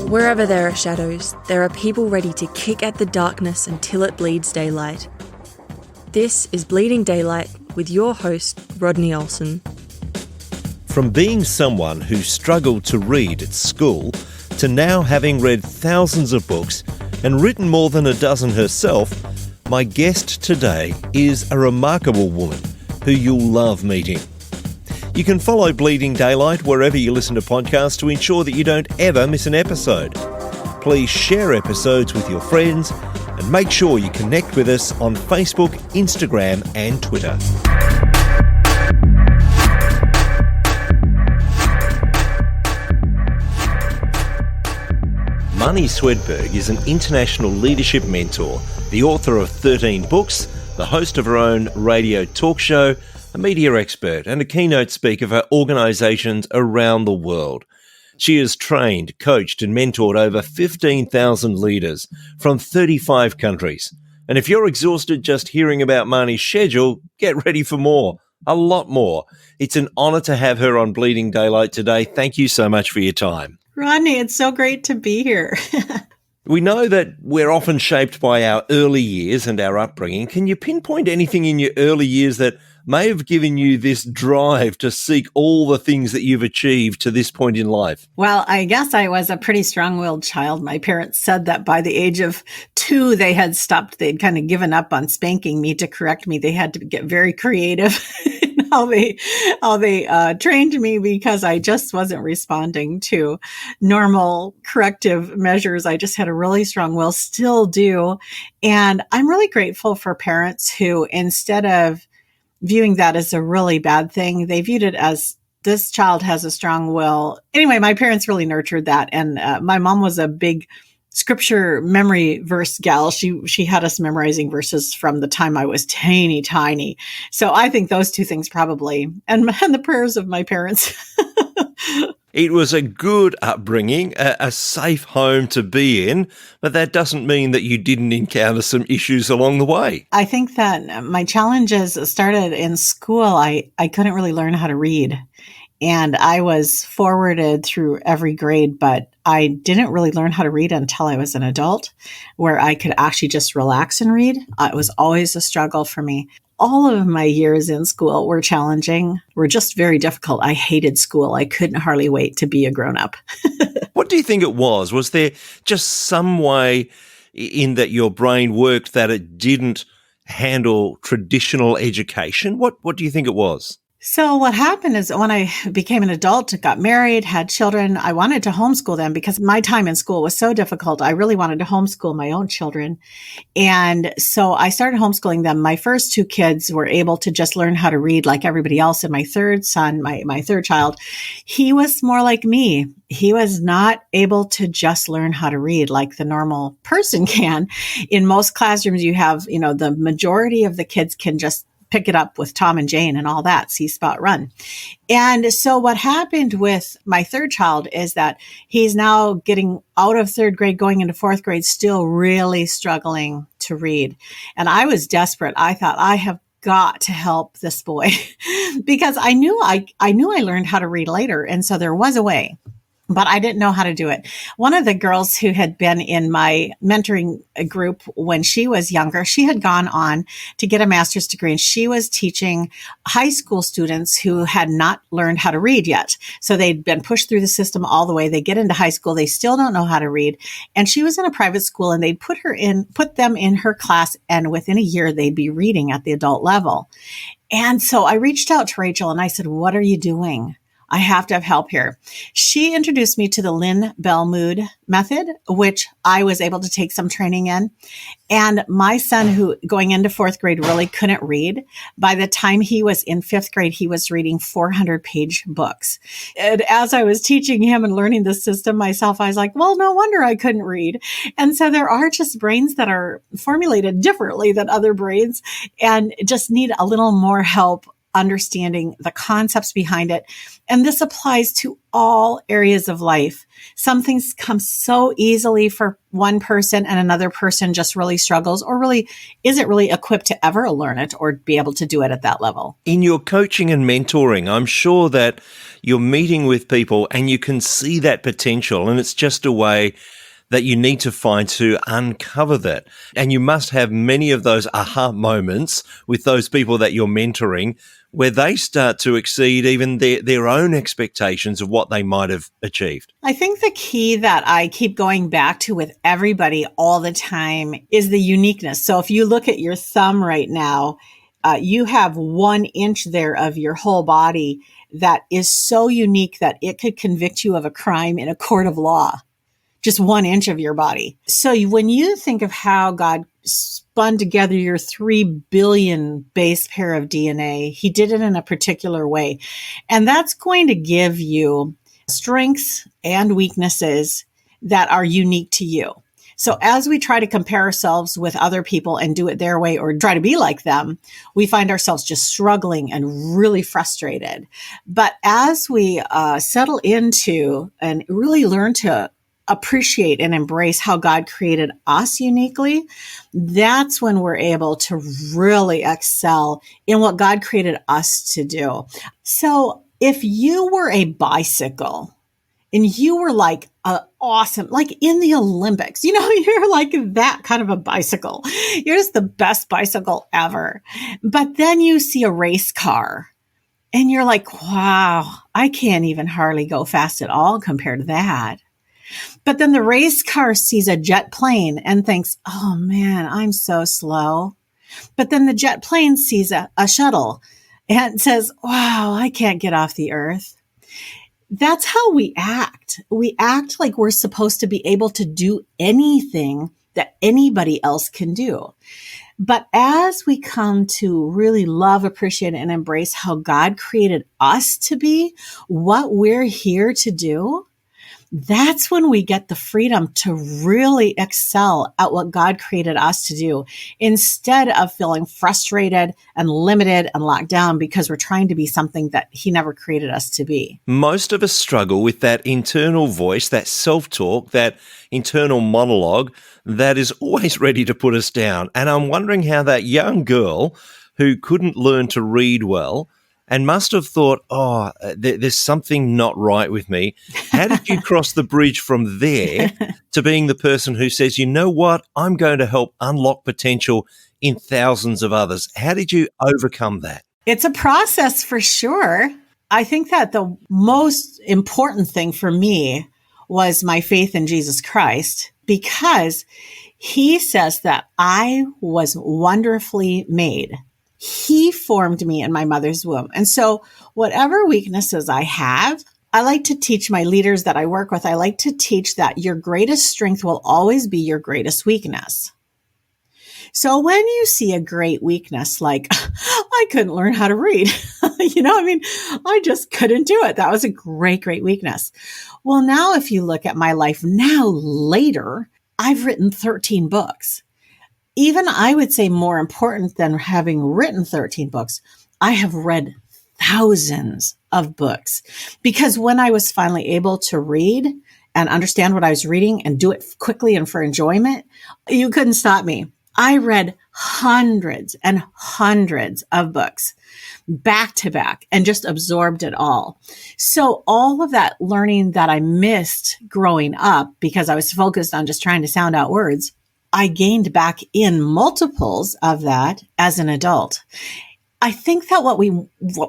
Wherever there are shadows, there are people ready to kick at the darkness until it bleeds daylight. This is Bleeding Daylight with your host, Rodney Olson. From being someone who struggled to read at school to now having read thousands of books and written more than a dozen herself, my guest today is a remarkable woman who you'll love meeting. You can follow Bleeding Daylight wherever you listen to podcasts to ensure that you don't ever miss an episode. Please share episodes with your friends and make sure you connect with us on Facebook, Instagram and Twitter. Marnie Swedberg is an international leadership mentor, the author of 13 books, the host of her own radio talk show, a media expert and a keynote speaker for organisations around the world. She has trained, coached and mentored over 15,000 leaders from 35 countries. And if you're exhausted just hearing about Marnie's schedule, get ready for more, a lot more. It's an honour to have her on Bleeding Daylight today. Thank you so much for your time. Rodney, it's so great to be here. We know that we're often shaped by our early years and our upbringing. Can you pinpoint anything in your early years that may have given you this drive to seek all the things that you've achieved to this point in life? Well, I guess I was a pretty strong-willed child. My parents said that by the age of 2, they had stopped. They'd kind of given up on spanking me to correct me. They had to get very creative in how they trained me because I just wasn't responding to normal corrective measures. I just had a really strong will, still do. And I'm really grateful for parents who, instead of viewing that as a really bad thing, they viewed it as this child has a strong will. Anyway, my parents really nurtured that. And my mom was a big scripture memory verse gal. She had us memorizing verses from the time I was tiny. So I think those two things probably, and the prayers of my parents. It was a good upbringing, a safe home to be in, but that doesn't mean that you didn't encounter some issues along the way. I think that my challenges started in school. I couldn't really learn how to read, and I was forwarded through every grade, but I didn't really learn how to read until I was an adult, where I could actually just relax and read. It was always a struggle for me. All of my years in school were challenging, were just very difficult. I hated school. I couldn't hardly wait to be a grown-up. What do you think it was? Was there just some way in that your brain worked that it didn't handle traditional education? What do you think it was? So what happened is when I became an adult, got married, had children, I wanted to homeschool them because my time in school was so difficult. I really wanted to homeschool my own children. And so I started homeschooling them. My first 2 kids were able to just learn how to read like everybody else. And my third son, my third child, he was more like me. He was not able to just learn how to read like the normal person can. In most classrooms, you have, the majority of the kids can just pick it up with Tom and Jane and all that, see, spot, run. And so what happened with my third child is that he's now getting out of 3rd grade, going into 4th grade, still really struggling to read. And I was desperate. I thought, I have got to help this boy because I knew I learned how to read later. And so there was a way, but I didn't know how to do it. One of the girls who had been in my mentoring group when she was younger, she had gone on to get a master's degree, and she was teaching high school students who had not learned how to read yet. So they'd been pushed through the system all the way. They get into high school. They still don't know how to read. And she was in a private school, and they'd put them in her class. And within a year, they'd be reading at the adult level. And so I reached out to Rachel and I said, what are you doing? I have to have help here. She introduced me to the Lynn Bell-Mood method, which I was able to take some training in. And my son, who going into 4th grade really couldn't read, by the time he was in 5th grade, he was reading 400-page books. And as I was teaching him and learning the system myself, I was like, well, no wonder I couldn't read. And so there are just brains that are formulated differently than other brains and just need a little more help understanding the concepts behind it. And this applies to all areas of life. Some things come so easily for one person and another person just really struggles or really isn't really equipped to ever learn it or be able to do it at that level. In your coaching and mentoring, I'm sure that you're meeting with people and you can see that potential, and it's just a way that you need to find to uncover that. And you must have many of those aha moments with those people that you're mentoring where they start to exceed even their own expectations of what they might have achieved. I think the key that I keep going back to with everybody all the time is the uniqueness. So if you look at your thumb right now, you have 1 inch there of your whole body that is so unique that it could convict you of a crime in a court of law. Just 1 inch of your body. So when you think of how God spun together your 3 billion base pair of DNA, he did it in a particular way. And that's going to give you strengths and weaknesses that are unique to you. So as we try to compare ourselves with other people and do it their way or try to be like them, we find ourselves just struggling and really frustrated. But as we settle into and really learn to appreciate and embrace how God created us uniquely, that's when we're able to really excel in what God created us to do. So if you were a bicycle and you were like awesome, like in the Olympics, you're like that kind of a bicycle. You're just the best bicycle ever. But then you see a race car and you're like, wow, I can't even hardly go fast at all compared to that. But then the race car sees a jet plane and thinks, oh man, I'm so slow. But then the jet plane sees a shuttle and says, wow, I can't get off the earth. That's how we act. We act like we're supposed to be able to do anything that anybody else can do. But as we come to really love, appreciate, and embrace how God created us to be, what we're here to do, that's when we get the freedom to really excel at what God created us to do instead of feeling frustrated and limited and locked down because we're trying to be something that he never created us to be. Most of us struggle with that internal voice, that self-talk, that internal monologue that is always ready to put us down. And I'm wondering how that young girl who couldn't learn to read well and must have thought, there's something not right with me. How did you cross the bridge from there to being the person who says, you know what, I'm going to help unlock potential in thousands of others? How did you overcome that? It's a process for sure. I think that the most important thing for me was my faith in Jesus Christ, because he says that I was wonderfully made. He formed me in my mother's womb. And so whatever weaknesses I have, I like to teach my leaders that I work with, I like to teach that your greatest strength will always be your greatest weakness. So when you see a great weakness, like I couldn't learn how to read, I just couldn't do it. That was a great, great weakness. Well, now if you look at my life now later, I've written 13 books. Even I would say more important than having written 13 books, I have read thousands of books, because when I was finally able to read and understand what I was reading and do it quickly and for enjoyment, you couldn't stop me. I read hundreds and hundreds of books back to back and just absorbed it all. So all of that learning that I missed growing up because I was focused on just trying to sound out words, I gained back in multiples of that as an adult. I think that what we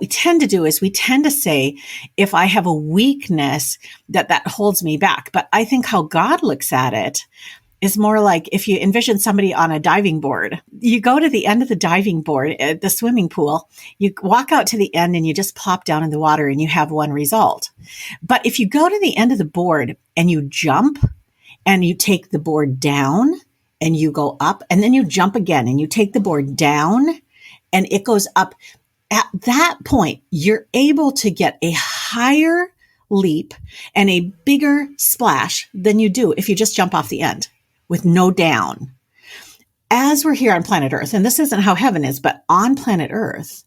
tend to do is we tend to say, if I have a weakness, that holds me back. But I think how God looks at it is more like if you envision somebody on a diving board, you go to the end of the diving board at the swimming pool, you walk out to the end and you just plop down in the water and you have one result. But if you go to the end of the board and you jump and you take the board down, and you go up, and then you jump again and you take the board down and it goes up. At that point, you're able to get a higher leap and a bigger splash than you do if you just jump off the end with no down. As we're here on planet Earth, and this isn't how heaven is, but on planet Earth,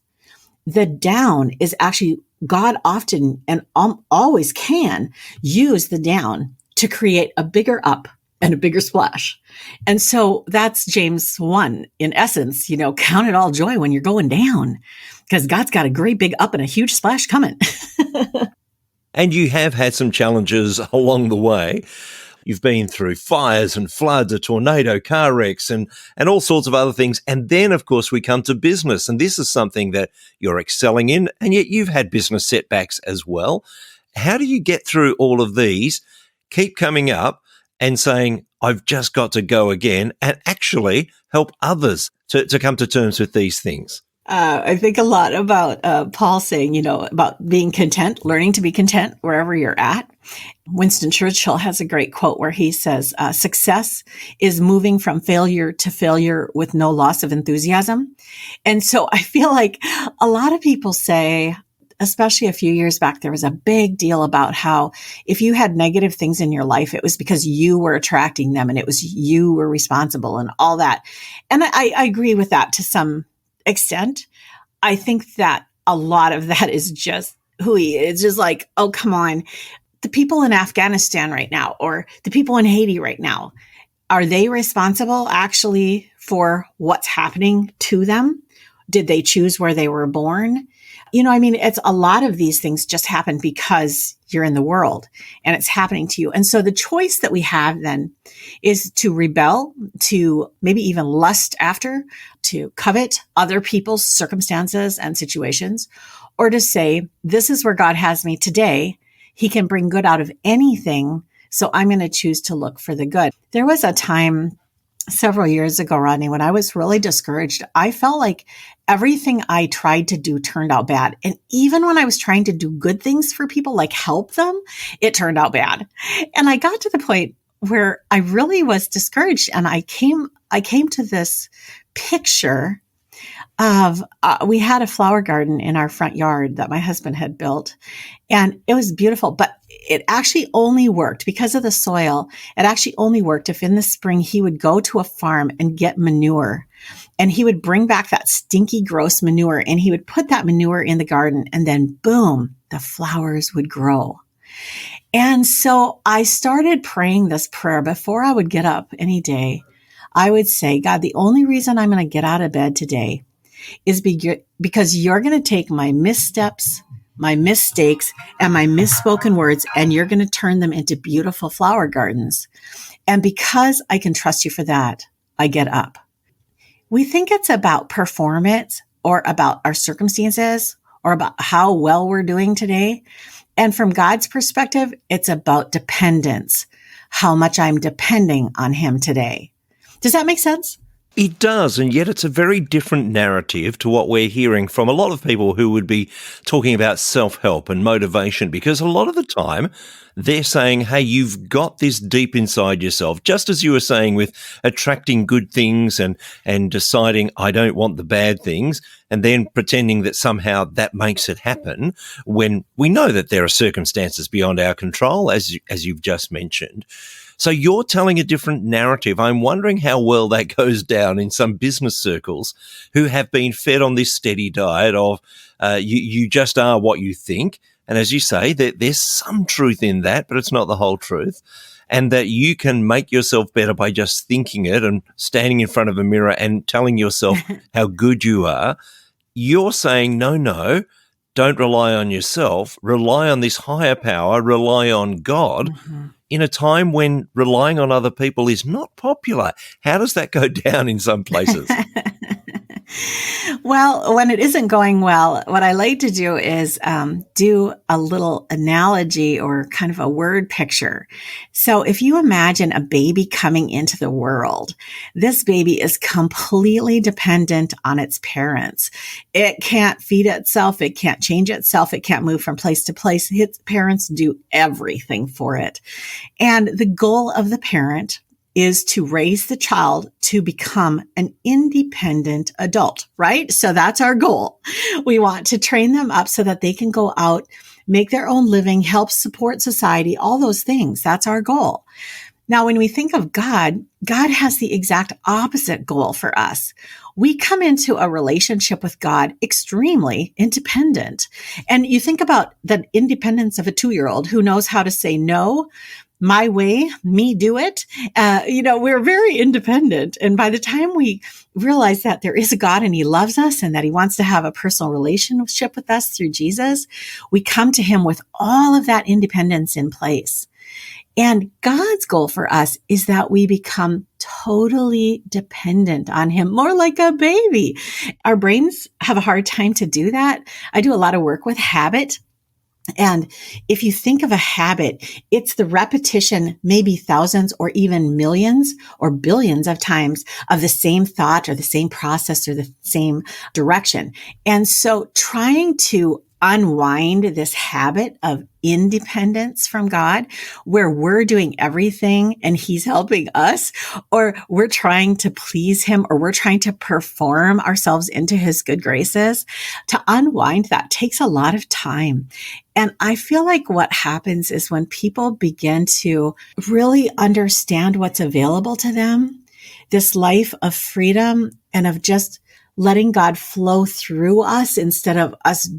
the down is actually God often and always can use the down to create a bigger up and a bigger splash. And so that's James 1 in essence, count it all joy when you're going down because God's got a great big up and a huge splash coming. And you have had some challenges along the way. You've been through fires and floods, a tornado, car wrecks, and all sorts of other things. And then, of course, we come to business. And this is something that you're excelling in, and yet you've had business setbacks as well. How do you get through all of these, keep coming up and saying, I've just got to go again, and actually help others to come to terms with these things? I think a lot about Paul saying, about being content, learning to be content wherever you're at. Winston Churchill has a great quote where he says, success is moving from failure to failure with no loss of enthusiasm. And so I feel like a lot of people say, especially a few years back, there was a big deal about how if you had negative things in your life, it was because you were attracting them and it was you were responsible and all that. And I agree with that to some extent. I think that a lot of that is just who he is. It's just like, oh, come on. The people in Afghanistan right now, or the people in Haiti right now, are they responsible actually for what's happening to them? Did they choose where they were born? It's a lot of these things just happen because you're in the world and it's happening to you. And so the choice that we have then is to rebel, to maybe even lust after, to covet other people's circumstances and situations, or to say, this is where God has me today. He can bring good out of anything. So I'm going to choose to look for the good. There was a time several years ago, Rodney, when I was really discouraged. I felt like everything I tried to do turned out bad. And even when I was trying to do good things for people, like help them, it turned out bad. And I got to the point where I really was discouraged. And I came to this picture of, we had a flower garden in our front yard that my husband had built, and it was beautiful, but it actually only worked because of the soil. It actually only worked if in the spring he would go to a farm and get manure, and he would bring back that stinky, gross manure, and he would put that manure in the garden, and then boom, the flowers would grow. And so I started praying this prayer before I would get up any day. I would say, God, the only reason I'm going to get out of bed today is because you're going to take my missteps, my mistakes, and my misspoken words, and you're going to turn them into beautiful flower gardens. And because I can trust you for that, I get up. We think it's about performance or about our circumstances or about how well we're doing today. And from God's perspective, it's about dependence, how much I'm depending on him today. Does that make sense? It does, and yet it's a very different narrative to what we're hearing from a lot of people who would be talking about self-help and motivation, because a lot of the time they're saying, hey, you've got this deep inside yourself, just as you were saying with attracting good things and deciding I don't want the bad things, and then pretending that somehow that makes it happen when we know that there are circumstances beyond our control, as you've just mentioned. So you're telling a different narrative. I'm wondering how well that goes down in some business circles who have been fed on this steady diet of you just are what you think. And as you say, there's some truth in that, but it's not the whole truth. And that you can make yourself better by just thinking it and standing in front of a mirror and telling yourself how good you are. You're saying, no, don't rely on yourself. Rely on this higher power. Rely on God. Mm-hmm. In a time when relying on other people is not popular. How does that go down in some places? Well, when it isn't going well, what I like to do is do a little analogy or kind of a word picture. So if you imagine a baby coming into the world, this baby is completely dependent on its parents. It can't feed itself. It can't change itself. It can't move from place to place. Its parents do everything for it. And the goal of the parent is to raise the child to become an independent adult, right? So that's our goal. We want to train them up so that they can go out, make their own living, help support society, all those things. That's our goal. Now, when we think of God, God has the exact opposite goal for us. We come into a relationship with God extremely independent. And you think about the independence of a 2-year-old who knows how to say no, my way, me do it. We're very independent. And by the time we realize that there is a God and he loves us and that he wants to have a personal relationship with us through Jesus, we come to him with all of that independence in place. And God's goal for us is that we become totally dependent on him, more like a baby. Our brains have a hard time to do that. I do a lot of work with habit. And if you think of a habit, it's the repetition, maybe thousands or even millions or billions of times of the same thought or the same process or the same direction. And so trying to unwind this habit of independence from God, where we're doing everything and he's helping us, or we're trying to please him, or we're trying to perform ourselves into his good graces, to unwind that takes a lot of time. And I feel like what happens is when people begin to really understand what's available to them, this life of freedom and of just letting God flow through us instead of us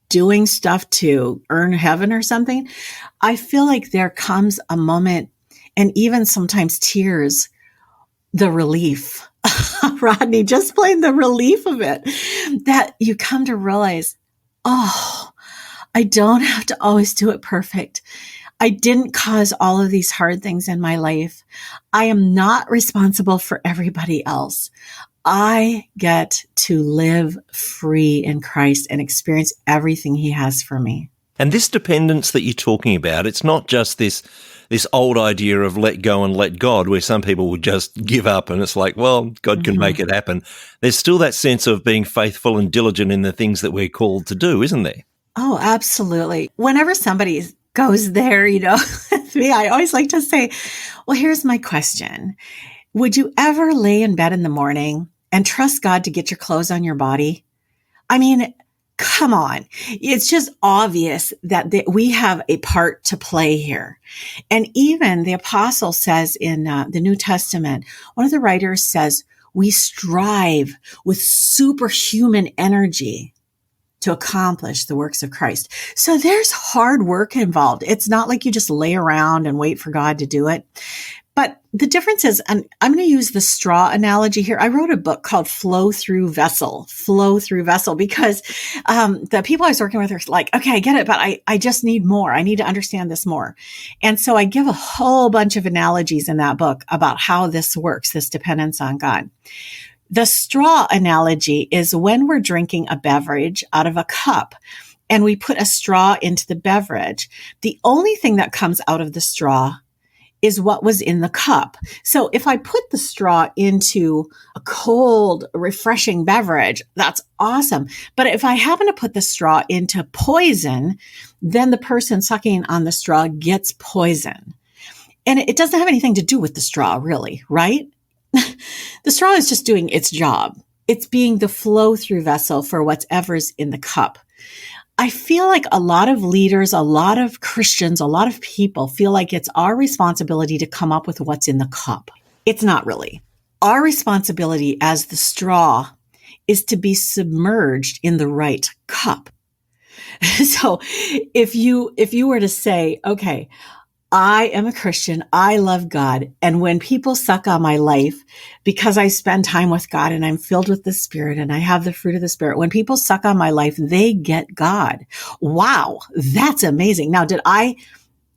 doing stuff to earn heaven or something, I feel like there comes a moment, and even sometimes tears, the relief, Rodney, just plain the relief of it, that you come to realize, oh, I don't have to always do it perfect. I didn't cause all of these hard things in my life. I am not responsible for everybody else. I get to live free in Christ and experience everything he has for me. And this dependence that you're talking about, it's not just this old idea of let go and let God, where some people would just give up and it's like, well, God can make it happen. There's still that sense of being faithful and diligent in the things that we're called to do, isn't there? Oh, absolutely. Whenever somebody goes there, with me, I always like to say, well, here's my question. Would you ever lay in bed in the morning and trust God to get your clothes on your body? I mean, come on. It's just obvious that we have a part to play here. And even the apostle says in the New Testament, one of the writers says, we strive with superhuman energy to accomplish the works of Christ. So there's hard work involved. It's not like you just lay around and wait for God to do it. But the difference is, and I'm going to use the straw analogy here. I wrote a book called Flow Through Vessel, because the people I was working with are like, okay, I get it, but I just need more. I need to understand this more. And so I give a whole bunch of analogies in that book about how this works, this dependence on God. The straw analogy is when we're drinking a beverage out of a cup and we put a straw into the beverage. The only thing that comes out of the straw is what was in the cup. So if I put the straw into a cold, refreshing beverage, that's awesome. But if I happen to put the straw into poison, then the person sucking on the straw gets poison. And it doesn't have anything to do with the straw, really, right? The straw is just doing its job. It's being the flow through vessel for whatever's in the cup. I feel like a lot of leaders, a lot of Christians, a lot of people feel like it's our responsibility to come up with what's in the cup. It's not really. Our responsibility as the straw is to be submerged in the right cup. So if you were to say, okay, I am a Christian. I love God. And when people suck on my life, because I spend time with God and I'm filled with the Spirit and I have the fruit of the Spirit, when people suck on my life, they get God. Wow. That's amazing. Now, did I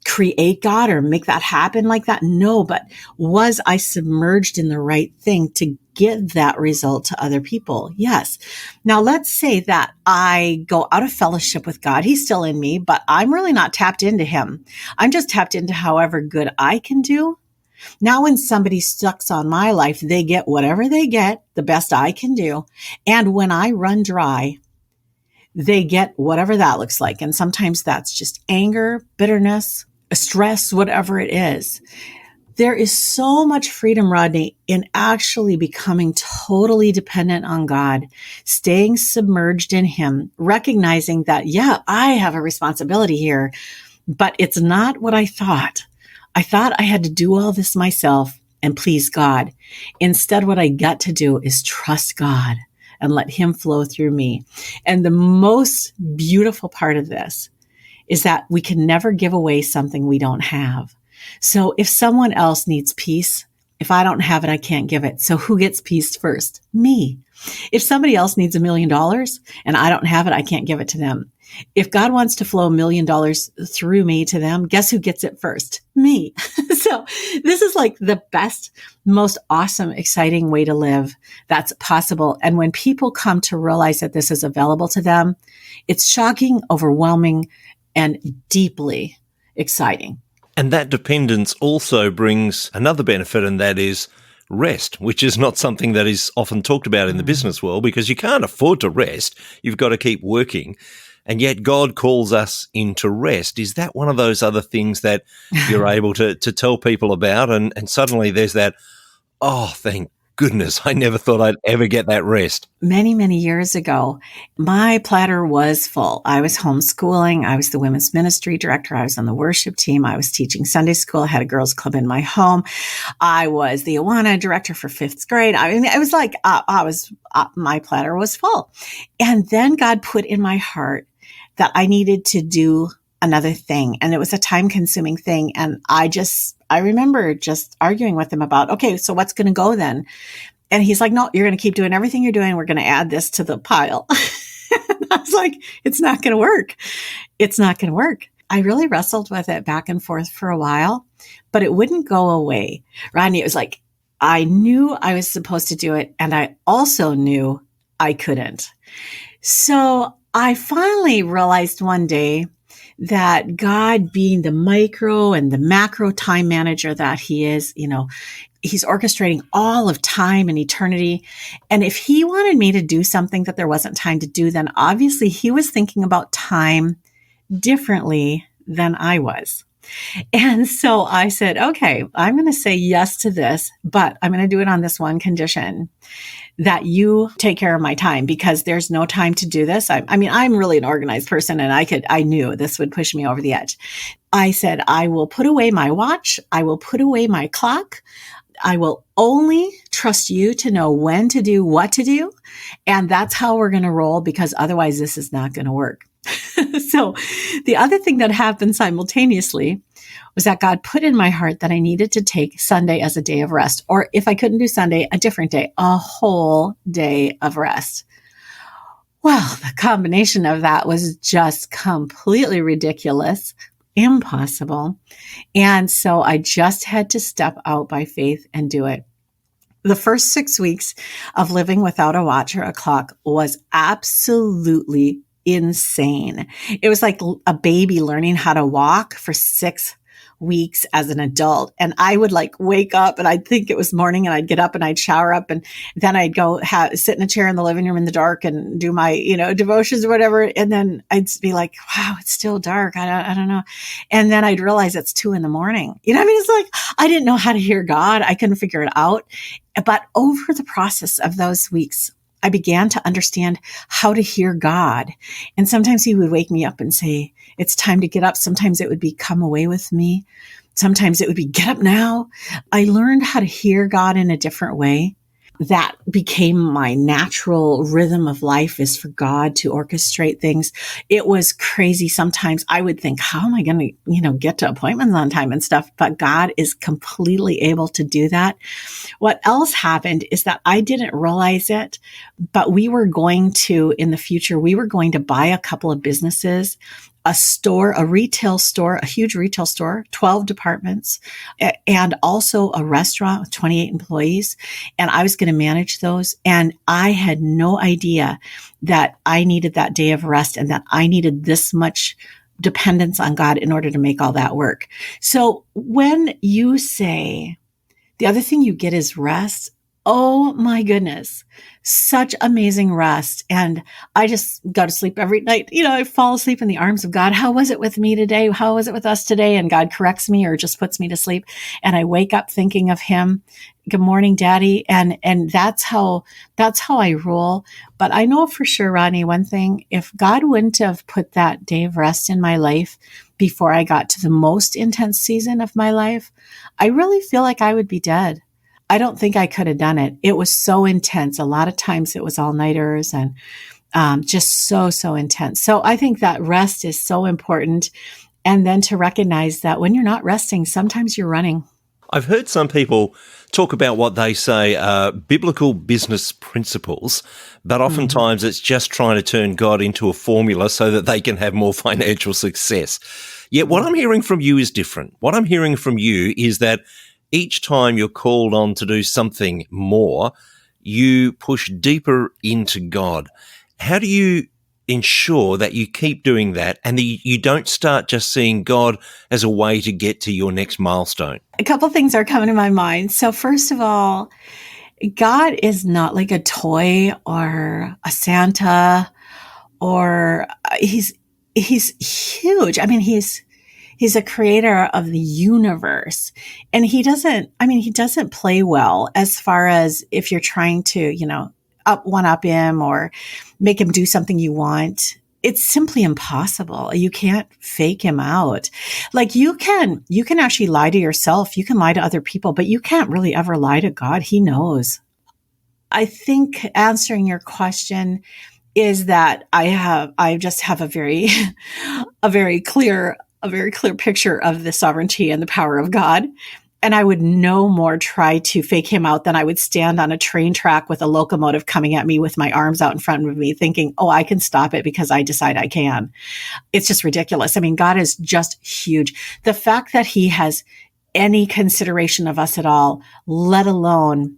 create God or make that happen like that? No, but was I submerged in the right thing to get that result to other people? Yes. Now let's say that I go out of fellowship with God. He's still in me, but I'm really not tapped into him. I'm just tapped into however good I can do. Now when somebody sucks on my life, they get whatever they get, the best I can do. And when I run dry, they get whatever that looks like. And sometimes that's just anger, bitterness, stress, whatever it is. There is so much freedom, Rodney, in actually becoming totally dependent on God, staying submerged in him, recognizing that, yeah, I have a responsibility here, but it's not what I thought. I thought I had to do all this myself and please God. Instead, what I got to do is trust God and let him flow through me. And the most beautiful part of this is that we can never give away something we don't have. So if someone else needs peace, if I don't have it, I can't give it. So who gets peace first? Me. If somebody else needs $1 million and I don't have it, I can't give it to them. If God wants to flow $1 million through me to them, guess who gets it first? Me. So this is like the best, most awesome, exciting way to live that's possible. And when people come to realize that this is available to them, it's shocking, overwhelming, and deeply exciting. And that dependence also brings another benefit, and that is rest, which is not something that is often talked about in the business world, because you can't afford to rest. You've got to keep working. And yet God calls us into rest. Is that one of those other things that you're able to tell people about? And suddenly there's that, oh, thank goodness, I never thought I'd ever get that rest. Many, many years ago, my platter was full. I was homeschooling. I was the women's ministry director. I was on the worship team. I was teaching Sunday school. I had a girls club in my home. I was the Awana director for 5th grade. I mean, it was like, my platter was full. And then God put in my heart that I needed to do another thing. And it was a time consuming thing. And I remember just arguing with him about, okay, so what's going to go then? And he's like, no, you're going to keep doing everything you're doing. We're going to add this to the pile. I was like, it's not going to work. It's not going to work. I really wrestled with it back and forth for a while, but it wouldn't go away. Rodney, it was like, I knew I was supposed to do it. And I also knew I couldn't. So I finally realized one day that God, being the micro and the macro time manager that he is, he's orchestrating all of time and eternity. And if he wanted me to do something that there wasn't time to do, then obviously he was thinking about time differently than I was. And so I said, okay, I'm going to say yes to this, but I'm going to do it on this one condition, that you take care of my time, because there's no time to do this. I mean, I'm really an organized person, and I knew this would push me over the edge. I said, I will put away my watch. I will put away my clock. I will only trust you to know when to do what to do. And that's how we're going to roll, because otherwise this is not going to work. So the other thing that happened simultaneously was that God put in my heart that I needed to take Sunday as a day of rest, or if I couldn't do Sunday, a different day, a whole day of rest. Well, the combination of that was just completely ridiculous, impossible. And so I just had to step out by faith and do it. The first 6 weeks of living without a watch or a clock was absolutely insane. It was like a baby learning how to walk for 6 weeks as an adult. And I would wake up and I'd think it was morning, and I'd get up and I'd shower up, and then I'd go sit in a chair in the living room in the dark and do my, devotions or whatever. And then I'd be like, wow, it's still dark. I don't know. And then I'd realize it's 2 a.m. It's like, I didn't know how to hear God. I couldn't figure it out. But over the process of those weeks, I began to understand how to hear God. And sometimes he would wake me up and say, it's time to get up. Sometimes it would be, come away with me. Sometimes it would be, get up now. I learned how to hear God in a different way. That became my natural rhythm of life, is for God to orchestrate things. It was crazy. Sometimes I would think, how am I going to, get to appointments on time and stuff? But God is completely able to do that. What else happened is that I didn't realize it, but in the future, we were going to buy a couple of businesses, a store, a retail store, a huge retail store, 12 departments, and also a restaurant with 28 employees. And I was going to manage those. And I had no idea that I needed that day of rest, and that I needed this much dependence on God in order to make all that work. So when you say the other thing you get is rest, Oh my goodness. Such amazing rest. And I just go to sleep every night. I fall asleep in the arms of God. How was it with me today? How was it with us today? And God corrects me or just puts me to sleep. And I wake up thinking of him. Good morning, Daddy. And that's how I roll. But I know for sure, Rodney, one thing, if God wouldn't have put that day of rest in my life before I got to the most intense season of my life, I really feel like I would be dead. I don't think I could have done it. It was so intense. A lot of times it was all-nighters and just so intense. So I think that rest is so important. And then to recognize that when you're not resting, sometimes you're running. I've heard some people talk about what they say are biblical business principles, but oftentimes it's just trying to turn God into a formula so that they can have more financial success. Yet what I'm hearing from you is different. What I'm hearing from you is that each time you're called on to do something more, you push deeper into God. How do you ensure that you keep doing that and that you don't start just seeing God as a way to get to your next milestone? A couple things are coming to my mind. So first of all, God is not like a toy or a Santa, or he's huge. I mean, he's a creator of the universe, and he doesn't play well as far as if you're trying to, up him or make him do something you want. It's simply impossible. You can't fake him out. Like you can actually lie to yourself. You can lie to other people, but you can't really ever lie to God. He knows. I think answering your question is that I just have a very clear picture of the sovereignty and the power of God. And I would no more try to fake him out than I would stand on a train track with a locomotive coming at me with my arms out in front of me thinking, oh, I can stop it because I decide I can. It's just ridiculous. I mean, God is just huge. The fact that he has any consideration of us at all, let alone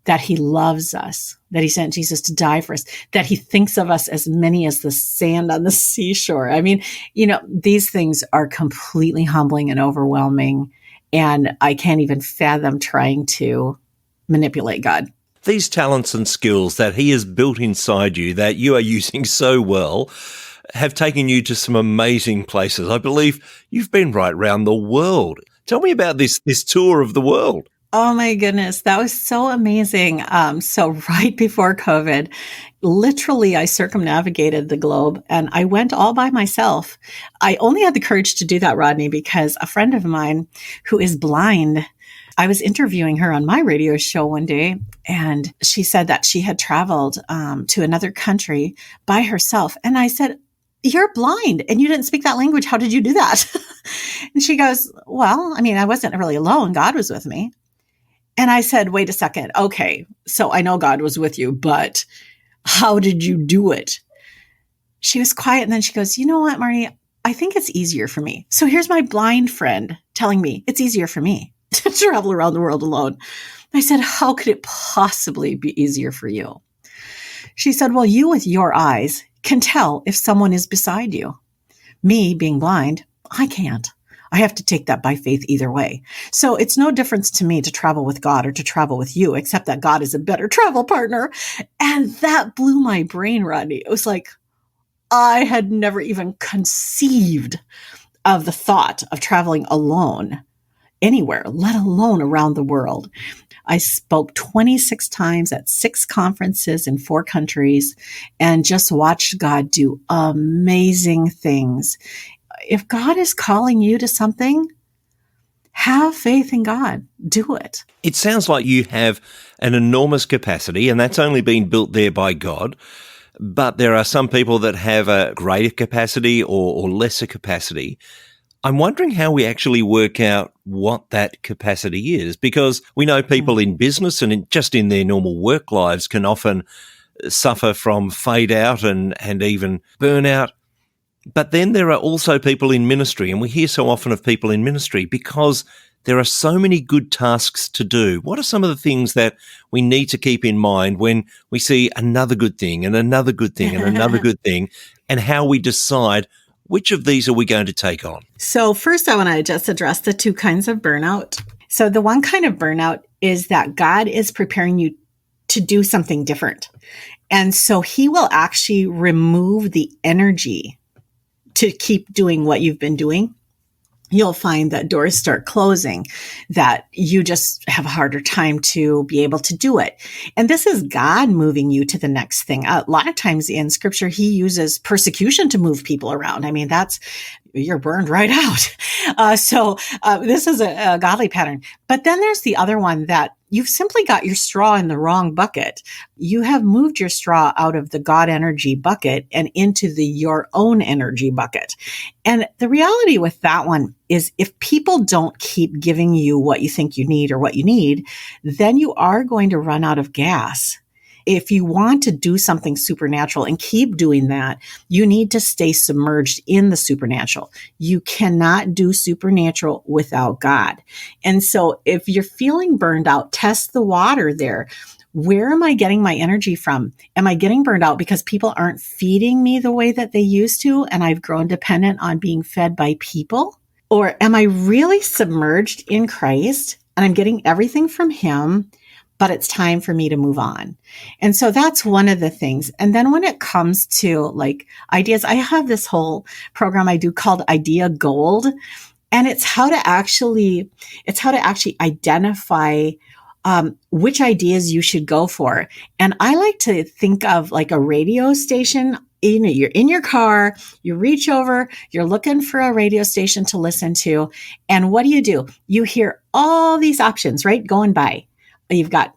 that he loves us, that he sent Jesus to die for us, that he thinks of us as many as the sand on the seashore. I mean, these things are completely humbling and overwhelming. And I can't even fathom trying to manipulate God. These talents and skills that he has built inside you that you are using so well have taken you to some amazing places. I believe you've been right around the world. Tell me about this tour of the world. Oh my goodness, that was so amazing. So right before COVID, literally I circumnavigated the globe and I went all by myself. I only had the courage to do that, Rodney, because a friend of mine who is blind, I was interviewing her on my radio show one day, and she said that she had traveled to another country by herself. And I said, "You're blind and you didn't speak that language. How did you do that?" And she goes, "Well, I wasn't really alone. God was with me." And I said, "Wait a second. Okay, so I know God was with you, but how did you do it?" She was quiet, and then she goes, "You know what, Marnie? I think it's easier for me." So here's my blind friend telling me it's easier for me to travel around the world alone. I said, "How could it possibly be easier for you?" She said, "Well, you with your eyes can tell if someone is beside you. Me, being blind, I can't. I have to take that by faith either way. So it's no difference to me to travel with God or to travel with you, except that God is a better travel partner." And that blew my brain, Rodney. It was like, I had never even conceived of the thought of traveling alone anywhere, let alone around the world. I spoke 26 times at 6 conferences in 4 countries and just watched God do amazing things. If God is calling you to something, have faith in God. Do it. It sounds like you have an enormous capacity, and that's only been built there by God. But there are some people that have a greater capacity or lesser capacity. I'm wondering how we actually work out what that capacity is, because we know people in business and just in their normal work lives can often suffer from fade out and even burnout. But then there are also people in ministry, and we hear so often of people in ministry because there are so many good tasks to do. What are some of the things that we need to keep in mind when we see another good thing and another good thing and another good thing, and how we decide which of these are we going to take on? So first, I want to just address the 2 kinds of burnout. So the one kind of burnout is that God is preparing you to do something different. And so he will actually remove the energy to keep doing what you've been doing. You'll find that doors start closing, that you just have a harder time to be able to do it. And this is God moving you to the next thing. A lot of times in scripture, he uses persecution to move people around. I mean, you're burned right out. So this is a godly pattern. But then there's the other one that you've simply got your straw in the wrong bucket. You have moved your straw out of the God energy bucket and into your own energy bucket. And the reality with that one is if people don't keep giving you what you think you need or what you need, then you are going to run out of gas. If you want to do something supernatural and keep doing that, you need to stay submerged in the supernatural. You cannot do supernatural without God. And so if you're feeling burned out, test the water there. Where am I getting my energy from? Am I getting burned out because people aren't feeding me the way that they used to, and I've grown dependent on being fed by people? Or am I really submerged in Christ and I'm getting everything from him, but it's time for me to move on? And so that's one of the things. And then when it comes to like ideas, I have this whole program I do called Idea Gold. And it's how to actually identify which ideas you should go for. And I like to think of like a radio station. You know, you're in your car, you reach over, you're looking for a radio station to listen to. And what do? You hear all these options, right? Going by. You've got,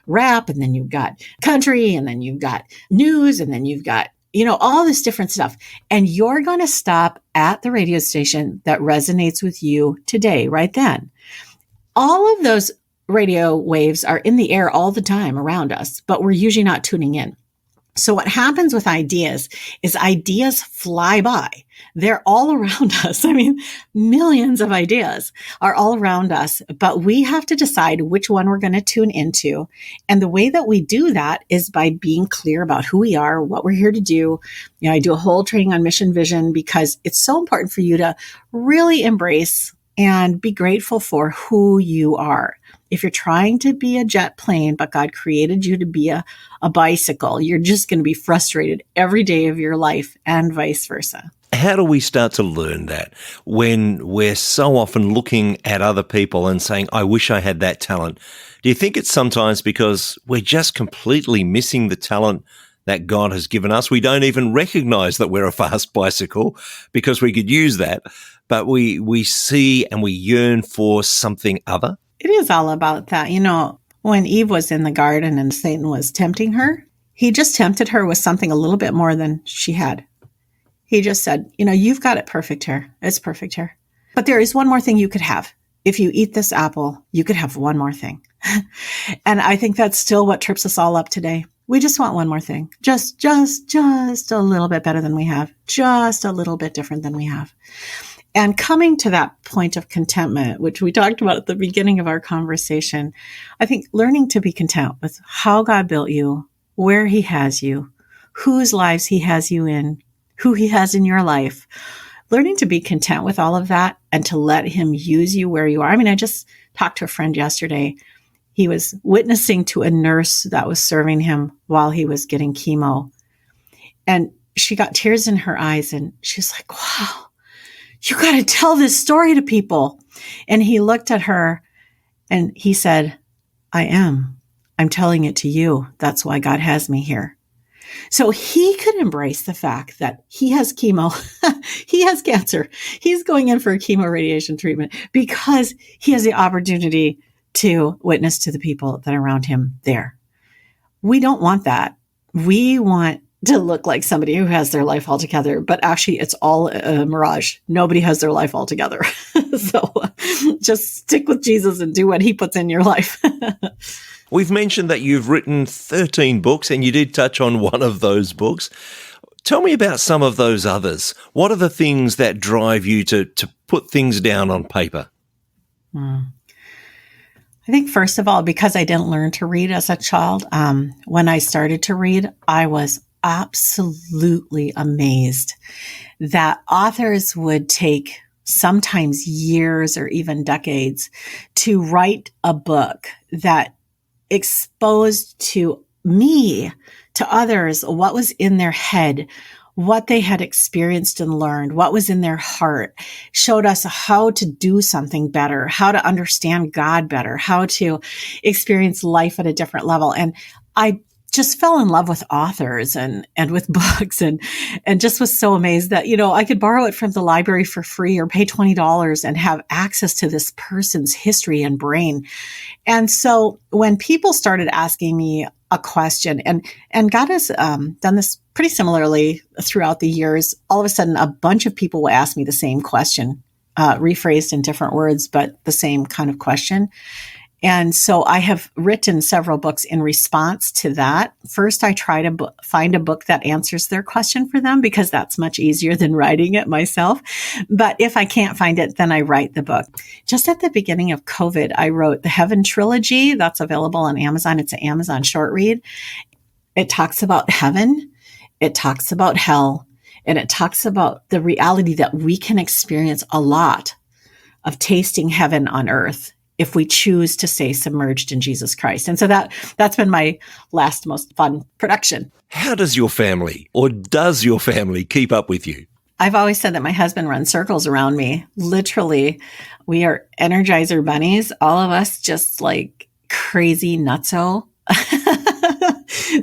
rap, and then you've got country, and then you've got news, and then you've got, all this different stuff. And you're going to stop at the radio station that resonates with you today, right then. All of those radio waves are in the air all the time around us, but we're usually not tuning in. So what happens with ideas is ideas fly by. They're all around us. I mean, millions of ideas are all around us, but we have to decide which one we're going to tune into. And the way that we do that is by being clear about who we are, what we're here to do. I do a whole training on mission vision because it's so important for you to really embrace and be grateful for who you are. If you're trying to be a jet plane, but God created you to be a bicycle, you're just going to be frustrated every day of your life and vice versa. How do we start to learn that when we're so often looking at other people and saying, I wish I had that talent? Do you think it's sometimes because we're just completely missing the talent that God has given us? We don't even recognize that we're a fast bicycle because we could use that, but we see and we yearn for something other. It is all about that. When Eve was in the garden and Satan was tempting her, he just tempted her with something a little bit more than she had. He just said, you've got it perfect here. It's perfect here. But there is one more thing you could have. If you eat this apple, you could have one more thing. And I think that's still what trips us all up today. We just want one more thing. Just a little bit better than we have. Just a little bit different than we have. And coming to that point of contentment, which we talked about at the beginning of our conversation, I think learning to be content with how God built you, where he has you, whose lives he has you in, who he has in your life, learning to be content with all of that and to let him use you where you are. I mean, I just talked to a friend yesterday. He was witnessing to a nurse that was serving him while he was getting chemo. And she got tears in her eyes and she's like, wow, you got to tell this story to people. And he looked at her and he said, I'm telling it to you. That's why God has me here. So he could embrace the fact that he has chemo, he has cancer, he's going in for a chemo radiation treatment because he has the opportunity to witness to the people that are around him there. We don't want that. We want to look like somebody who has their life all together, but actually it's all a mirage. Nobody has their life all together. So just stick with Jesus and do what he puts in your life. We've mentioned that you've written 13 books, and you did touch on one of those books. Tell me about some of those others. What are the things that drive you to put things down on paper? I think, first of all, because I didn't learn to read as a child, when I started to read, I was absolutely amazed that authors would take sometimes years or even decades to write a book that exposed to me, to others, what was in their head, what they had experienced and learned, what was in their heart, showed us how to do something better, how to understand God better, how to experience life at a different level. And I just fell in love with authors and with books and just was so amazed that, I could borrow it from the library for free or pay $20 and have access to this person's history and brain. And so when people started asking me a question, and God has done this pretty similarly throughout the years, all of a sudden a bunch of people will ask me the same question, rephrased in different words, but the same kind of question. And so I have written several books in response to that. First, I try to find a book that answers their question for them because that's much easier than writing it myself. But if I can't find it, then I write the book. Just at the beginning of COVID, I wrote the Heaven Trilogy. That's available on Amazon. It's an Amazon short read. It talks about heaven. It talks about hell. And it talks about the reality that we can experience a lot of tasting heaven on earth if we choose to stay submerged in Jesus Christ. And so that's been my last most fun production. How does your family, or does your family, keep up with you? I've always said that my husband runs circles around me. Literally, we are Energizer bunnies, all of us just like crazy nutso.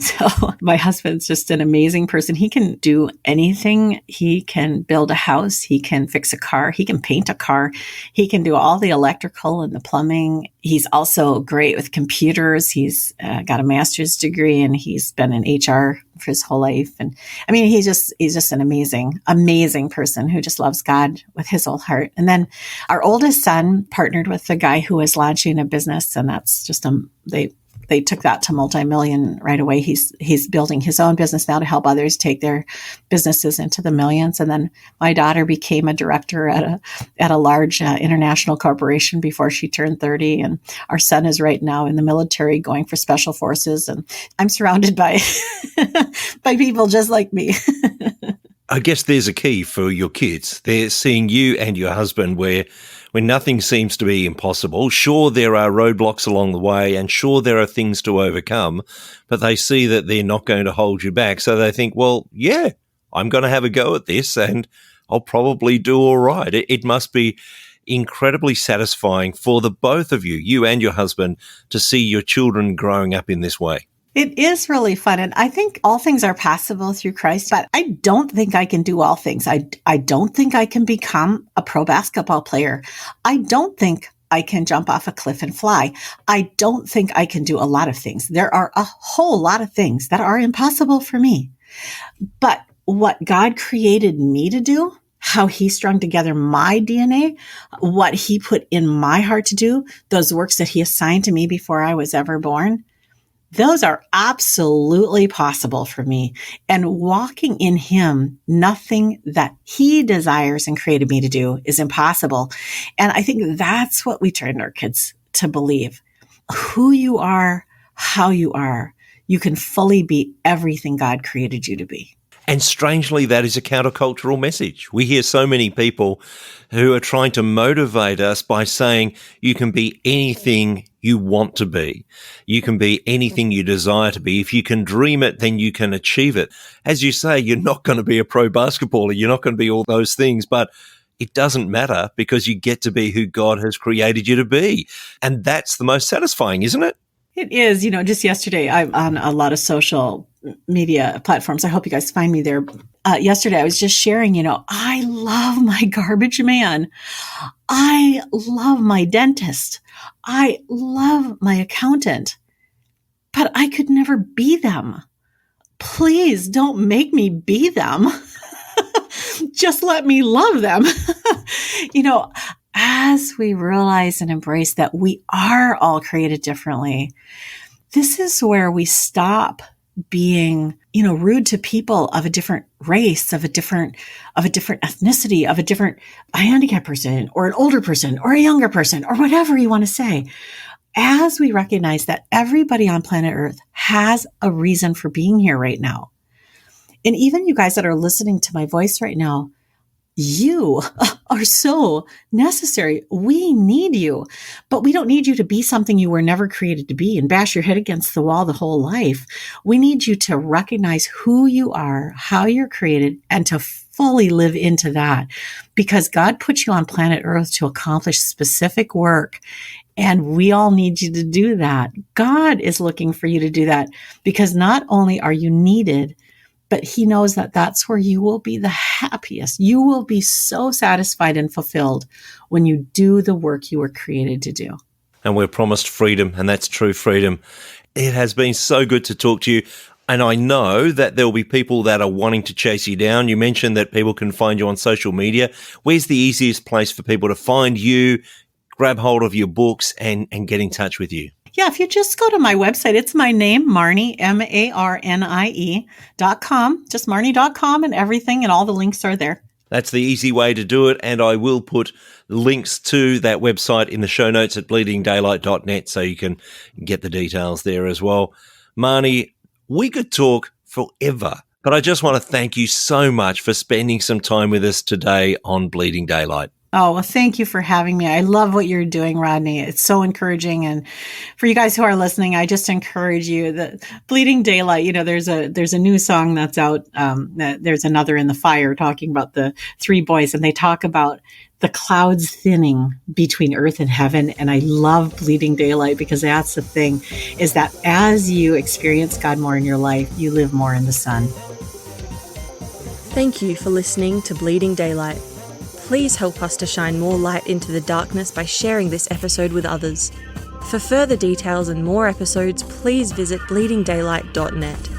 So my husband's just an amazing person. He can do anything. He can build a house. He can fix a car. He can paint a car. He can do all the electrical and the plumbing. He's also great with computers. He's got a master's degree and he's been in HR for his whole life. And I mean, he's just an amazing person who just loves God with his whole heart. And then our oldest son partnered with the guy who was launching a business, and that's just they took that to multi-million right away. He's building his own business now to help others take their businesses into the millions. And then my daughter became a director at a large international corporation before she turned 30. And our son is right now in the military going for special forces. And I'm surrounded by by people just like me. I guess there's a key for your kids. They're seeing you and your husband where nothing seems to be impossible. Sure, there are roadblocks along the way, and sure, there are things to overcome, but they see that they're not going to hold you back. So they think, well, yeah, I'm going to have a go at this and I'll probably do all right. It must be incredibly satisfying for the both of you, you and your husband, to see your children growing up in this way. It is really fun. And I think all things are possible through Christ, but I don't think I can do all things. I don't think I can become a pro basketball player. I don't think I can jump off a cliff and fly. I don't think I can do a lot of things. There are a whole lot of things that are impossible for me. But what God created me to do, how he strung together my DNA, what he put in my heart to do, those works that he assigned to me before I was ever born, those are absolutely possible for me. And walking in him, nothing that he desires and created me to do is impossible. And I think that's what we train our kids to believe. Who you are, how you are, you can fully be everything God created you to be. And strangely, that is a countercultural message. We hear so many people who are trying to motivate us by saying you can be anything you want to be. You can be anything you desire to be. If you can dream it, then you can achieve it. As you say, you're not going to be a pro basketballer. You're not going to be all those things, but it doesn't matter because you get to be who God has created you to be. And that's the most satisfying, isn't it? It is. Just yesterday, I'm on a lot of social media platforms. I hope you guys find me there. Yesterday, I was just sharing, I love my garbage man. I love my dentist. I love my accountant. But I could never be them. Please don't make me be them. Just let me love them. As we realize and embrace that we are all created differently, this is where we stop being, rude to people of a different race, of a different ethnicity, of a handicapped person or an older person or a younger person or whatever you want to say. As we recognize that everybody on planet Earth has a reason for being here right now. And even you guys that are listening to my voice right now, you are so necessary. We need you, but we don't need you to be something you were never created to be and bash your head against the wall the whole life. We need you to recognize who you are, how you're created, and to fully live into that, because God put you on planet Earth to accomplish specific work. And we all need you to do that. God is looking for you to do that, because not only are you needed, but he knows that that's where you will be the happiest. You will be so satisfied and fulfilled when you do the work you were created to do. And we're promised freedom, and that's true freedom. It has been so good to talk to you. And I know that there will be people that are wanting to chase you down. You mentioned that people can find you on social media. Where's the easiest place for people to find you, grab hold of your books, and get in touch with you? Yeah, if you just go to my website, it's my name, Marnie, MARNIE.com, just Marnie.com, and everything, and all the links are there. That's the easy way to do it, and I will put links to that website in the show notes at bleedingdaylight.net, so you can get the details there as well. Marnie, we could talk forever, but I just want to thank you so much for spending some time with us today on Bleeding Daylight. Oh, well, thank you for having me. I love what you're doing, Rodney. It's so encouraging. And for you guys who are listening, I just encourage you that Bleeding Daylight, there's a new song that's out. There's Another in the Fire, talking about the three boys, and they talk about the clouds thinning between earth and heaven. And I love Bleeding Daylight, because that's the thing, is that as you experience God more in your life, you live more in the sun. Thank you for listening to Bleeding Daylight. Please help us to shine more light into the darkness by sharing this episode with others. For further details and more episodes, please visit bleedingdaylight.net.